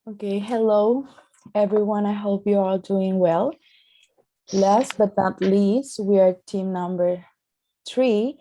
Okay, hello everyone. I hope you're all doing well. Last but not least, we are team number 3,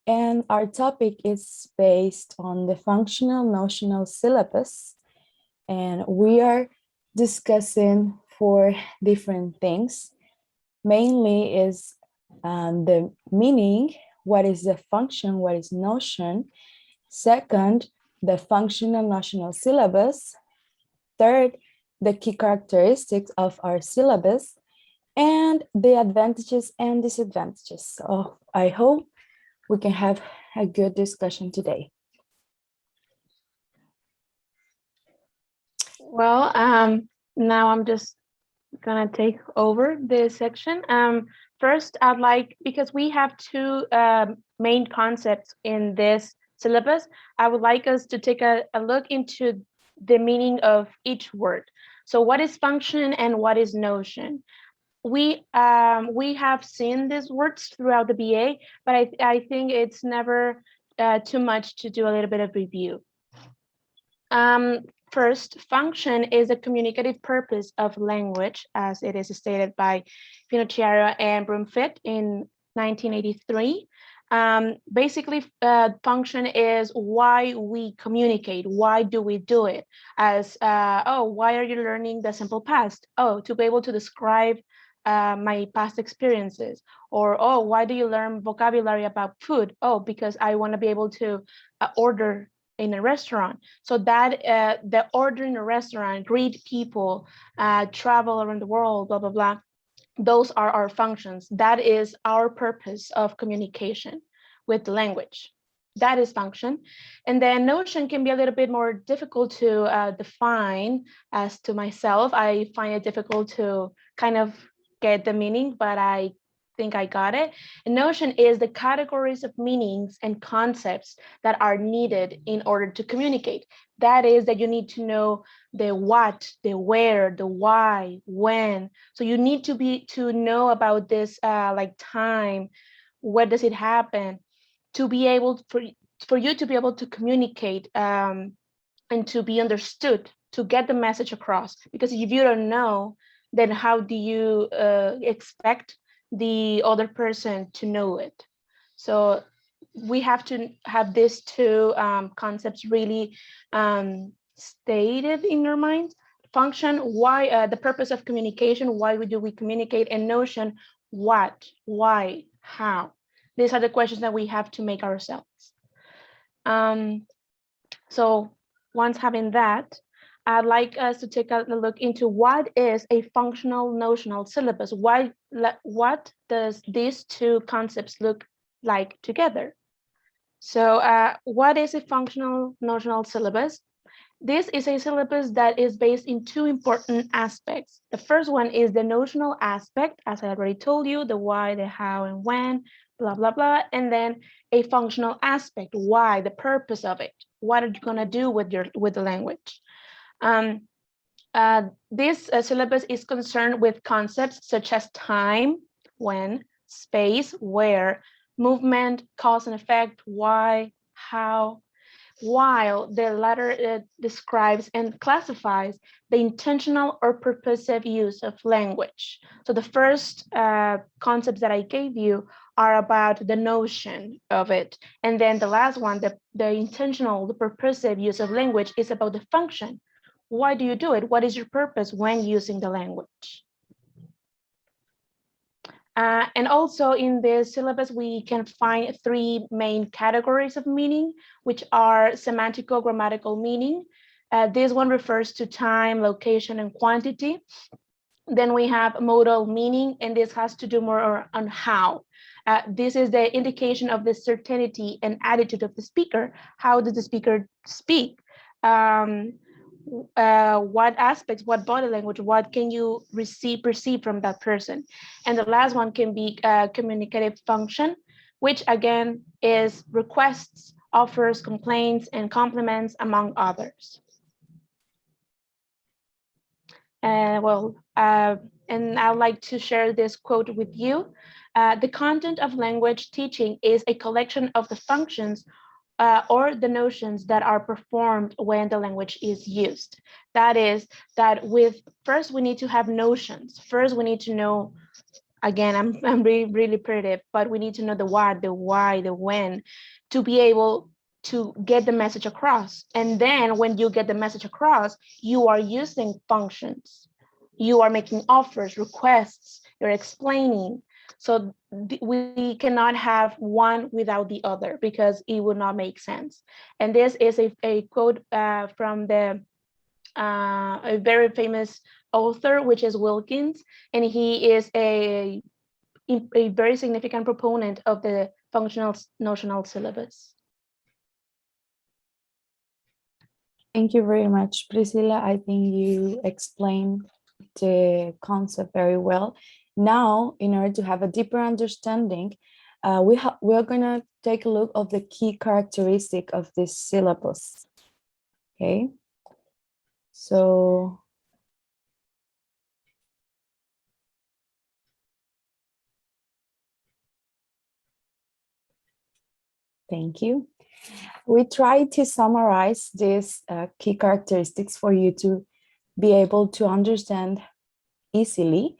and our topic is based on the functional notional syllabus. And we are discussing 4 different things. Mainly is the meaning, what is the function, what is notion. Second, the functional notional syllabus. Third, the key characteristics of our syllabus and the advantages and disadvantages. So I hope we can have a good discussion today. Well, now I'm just gonna take over this section. First, I'd like, because we have two main concepts in this syllabus, I would like us to take a look into the meaning of each word. So what is function and what is notion? We have seen these words throughout the BA, but I think it's never too much to do a little bit of review. First, function is a communicative purpose of language, as it is stated by Finocchiaro and Brumfitt in 1983. Basically, function is why we communicate. Why do we do it? As, why are you learning the simple past? Oh, to be able to describe my past experiences. Or, oh, why do you learn vocabulary about food? Oh, because I want to be able to order in a restaurant. So that the order in a restaurant, greet people, travel around the world, blah, blah, blah. Those are our functions. That is our purpose of communication with the language. That is function. And then notion can be a little bit more difficult to define. As to myself, I find it difficult to kind of get the meaning, but I think I got it. A notion is the categories of meanings and concepts that are needed in order to communicate. That is that you need to know the what, the where, the why, when. So you need to know about this like time, where does it happen, to be able for you to be able to communicate and to be understood, to get the message across. Because if you don't know, then how do you expect the other person to know it? So we have to have these two concepts really stated in our minds. Function, why, the purpose of communication, why do we communicate, and notion, what, why, how. These are the questions that we have to make ourselves. So once having that, I'd like us to take a look into what is a functional notional syllabus. What does these two concepts look like together? So what is a functional notional syllabus? This is a syllabus that is based in two important aspects. The first one is the notional aspect, as I already told you, the why, the how, and when, blah, blah, blah. And then a functional aspect, why, the purpose of it. What are you gonna do with the language? This syllabus is concerned with concepts such as time, when, space, where, movement, cause and effect, why, how, while the latter describes and classifies the intentional or purposive use of language. So the first concepts that I gave you are about the notion of it. And then the last one, the intentional, the purposive use of language, is about the function. Why do you do it? What is your purpose when using the language? And also in this syllabus, we can find 3 main categories of meaning, which are semantical grammatical meaning. This one refers to time, location, and quantity. Then we have modal meaning, and this has to do more on how. This is the indication of the certainty and attitude of the speaker. How does the speaker speak? What aspects, what body language, what can you perceive from that person? And the last one can be communicative function, which again is requests, offers, complaints, and compliments, among others. And I'd like to share this quote with you. The content of language teaching is a collection of the functions or the notions that are performed when the language is used. That is, that with first we need to have notions. First, we need to know, again, I'm really repetitive, but we need to know the what, the why, the when, to be able to get the message across. And then when you get the message across, you are using functions. You are making offers, requests, you're explaining. So we cannot have one without the other because it would not make sense. And this is a quote from a very famous author, which is Wilkins, and he is a very significant proponent of the functional notional syllabus. Thank you very much, Priscilla. I think you explained the concept very well. Now, in order to have a deeper understanding, we're gonna take a look of the key characteristic of this syllabus. Okay, so thank you. We try to summarize these key characteristics for you to be able to understand easily.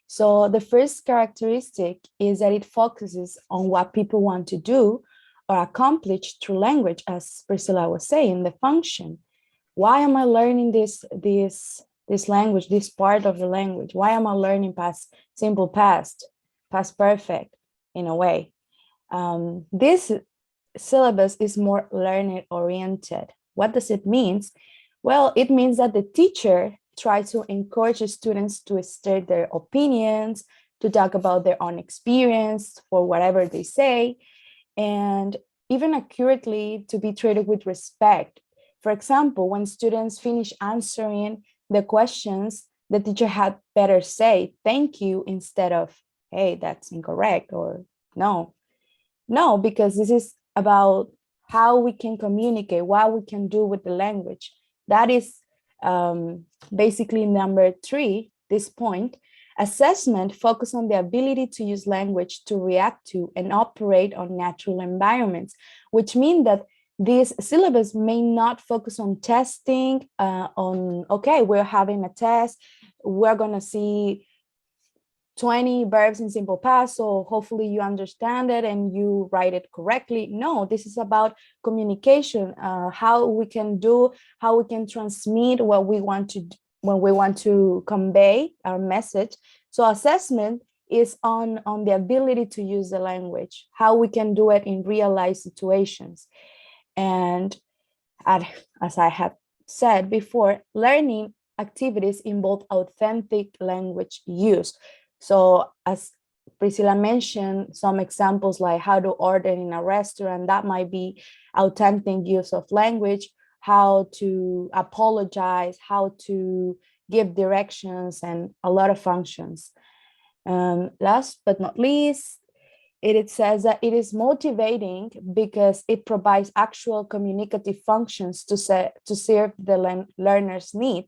So the first characteristic is that it focuses on what people want to do or accomplish through language, as Priscilla was saying, the function. Why am I learning this language, this part of the language? Why am I learning past simple past perfect in a way? This syllabus is more learning oriented. What does it mean? Well, it means that the teacher tries to encourage students to state their opinions, to talk about their own experience for whatever they say, and even accurately to be treated with respect. For example, when students finish answering the questions, the teacher had better say thank you instead of, hey, that's incorrect, or no. No, because this is about how we can communicate, what we can do with the language. That is basically number 3, this point. Assessment focus on the ability to use language to react to and operate on natural environments, which means that this syllabus may not focus on testing, okay, we're having a test, we're going to see 20 verbs in simple past, so hopefully you understand it and you write it correctly. No, this is about communication, how we can transmit what we want to when we want to convey our message. So assessment is on the ability to use the language, how we can do it in real life situations. And as I have said before, learning activities involve authentic language use. So as Priscilla mentioned, some examples like how to order in a restaurant, that might be authentic use of language, how to apologize, how to give directions, and a lot of functions. Last but not least, it says that it is motivating because it provides actual communicative functions to serve the learner's need.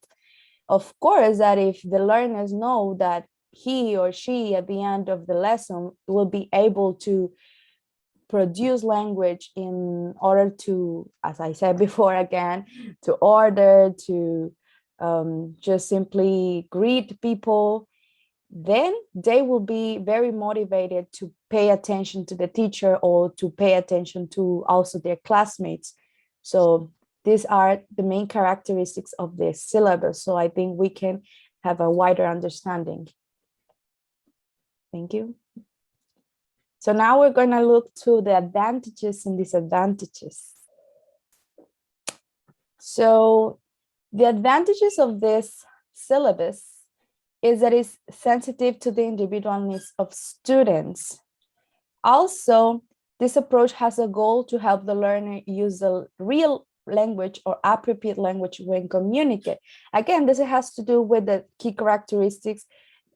Of course, that if the learners know that he or she at the end of the lesson will be able to produce language in order to, as I said before again, to order, to just simply greet people, then they will be very motivated to pay attention to the teacher or to pay attention to also their classmates. So these are the main characteristics of this syllabus. So I think we can have a wider understanding. Thank you. So now we're going to look to the advantages and disadvantages. So the advantages of this syllabus is that it's sensitive to the individual needs of students. Also, this approach has a goal to help the learner use the real language or appropriate language when communicate. Again, this has to do with the key characteristics.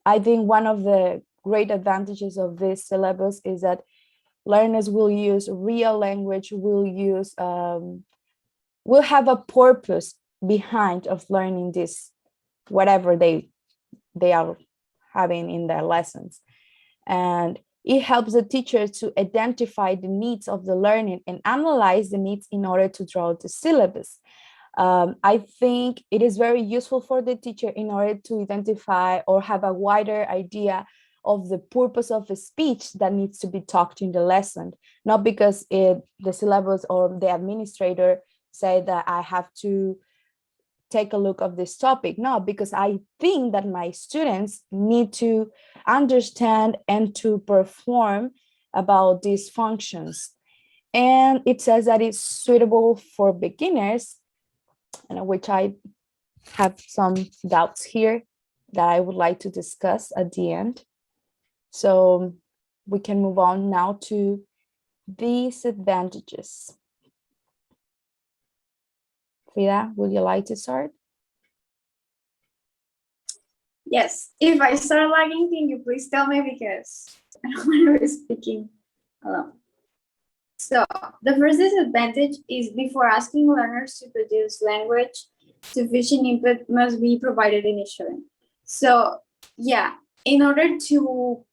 I think one of the great advantages of this syllabus is that learners will use real language, will have a purpose behind of learning this, whatever they are having in their lessons. And It helps the teacher to identify the needs of the learning and analyze the needs in order to draw the syllabus. I think it is very useful for the teacher in order to identify or have a wider idea of the purpose of a speech that needs to be taught in the lesson, not because the syllabus or the administrator say that I have to take a look of this topic. No, because I think that my students need to understand and to perform about these functions. And it says that it's suitable for beginners, and which I have some doubts here that I would like to discuss at the end. So we can move on now to disadvantages. Frida, would you like to start? Yes, if I start lagging, can you please tell me, because I don't want to be speaking alone. So the first disadvantage is before asking learners to produce language, sufficient input must be provided initially. So yeah, in order to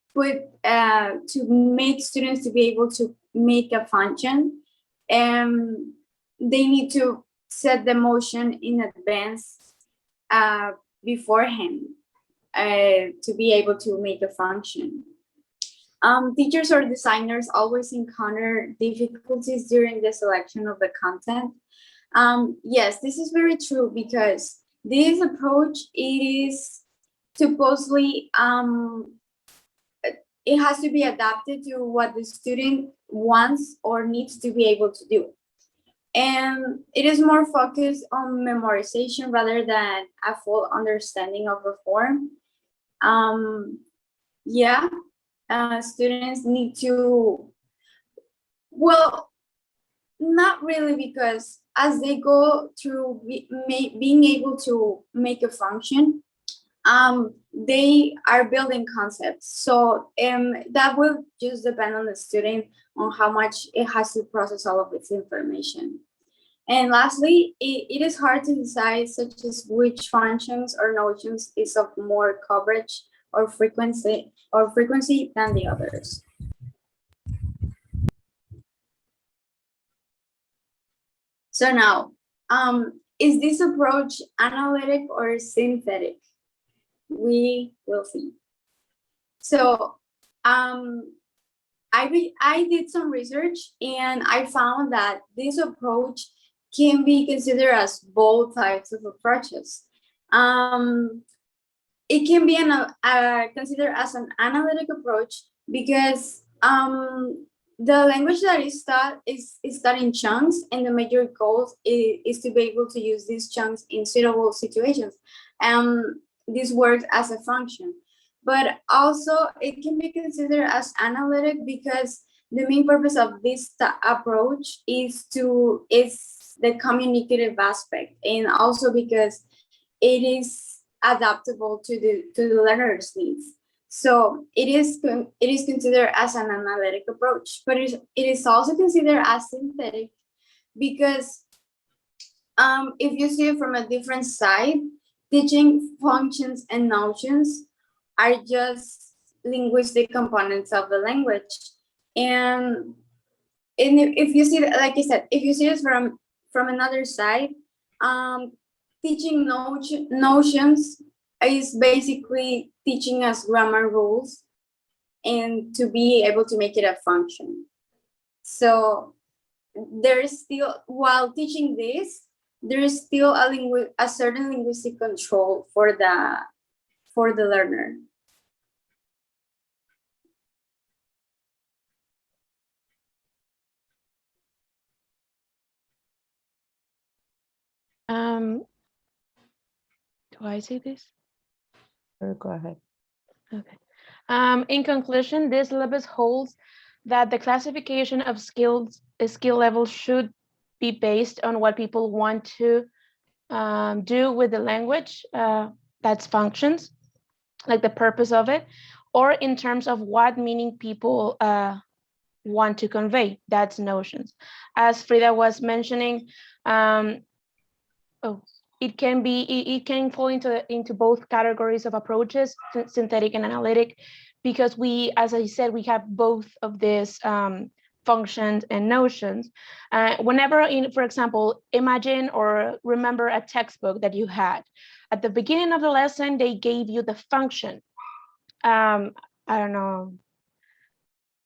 make students to be able to make a function, they need to set the motion in advance beforehand to be able to make a function. Teachers or designers always encounter difficulties during the selection of the content. Yes, this is very true, because this approach, it is supposedly it has to be adapted to what the student wants or needs to be able to do. And it is more focused on memorization rather than a full understanding of the form. Yeah, students need to, well, not really, because as they go through being able to make a function, they are building concepts. So that will just depend on the student on how much it has to process all of its information. And lastly, it is hard to decide, such as which functions or notions is of more coverage or frequency than the others. So now, is this approach analytic or synthetic? We will see. So I did some research, and I found that this approach can be considered as both types of approaches. It can be considered as an analytic approach, because the language that is taught is taught in chunks, and the major goal is to be able to use these chunks in suitable situations. This works as a function, but also it can be considered as analytic, because the main purpose of this approach is the communicative aspect, and also because it is adaptable to the learner's needs. So it is considered as an analytic approach, but it is also considered as synthetic, because if you see it from a different side, teaching functions and notions are just linguistic components of the language. And if you see, like I said, if you see it from another side, teaching notions is basically teaching us grammar rules and to be able to make it a function. So there is still, while teaching this, there is still a certain linguistic control for the learner. Do I say this? Go ahead. Okay. In conclusion, this syllabus holds that the classification of skill levels should be based on what people want to do with the language, that's functions, like the purpose of it, or in terms of what meaning people want to convey, that's notions. As Frida was mentioning, it can fall into both categories of approaches, synthetic and analytic, because we, as I said, we have both of these functions and notions. Whenever, for example, imagine or remember a textbook that you had. At the beginning of the lesson, they gave you the function. I don't know,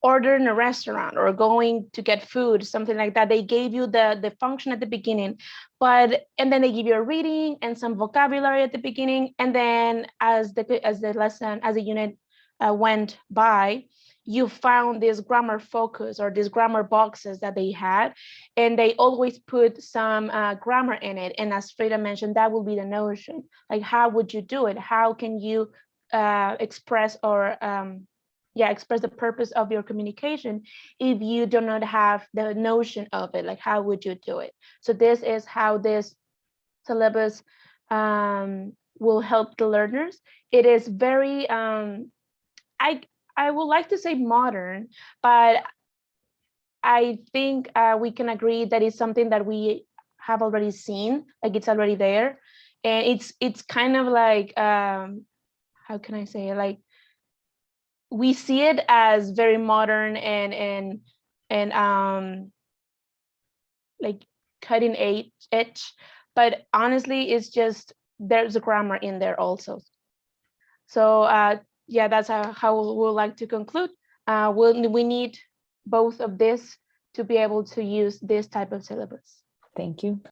ordering a restaurant or going to get food, something like that. They gave you the function at the beginning, and then they give you a reading and some vocabulary at the beginning. And then as the lesson, as the unit went by, you found this grammar focus or these grammar boxes that they had, and they always put some grammar in it. And as Frida mentioned, that will be the notion. Like, how would you do it? How can you express or express the purpose of your communication if you do not have the notion of it? Like, how would you do it? So this is how this syllabus will help the learners. It is very I would like to say modern, but I think we can agree that it's something that we have already seen, like it's already there. And it's kind of like how can I say it? Like, we see it as very modern and like cutting edge, but honestly, it's just there's a grammar in there also. So yeah, that's how we'll like to conclude. We need both of this to be able to use this type of syllabus. Thank you.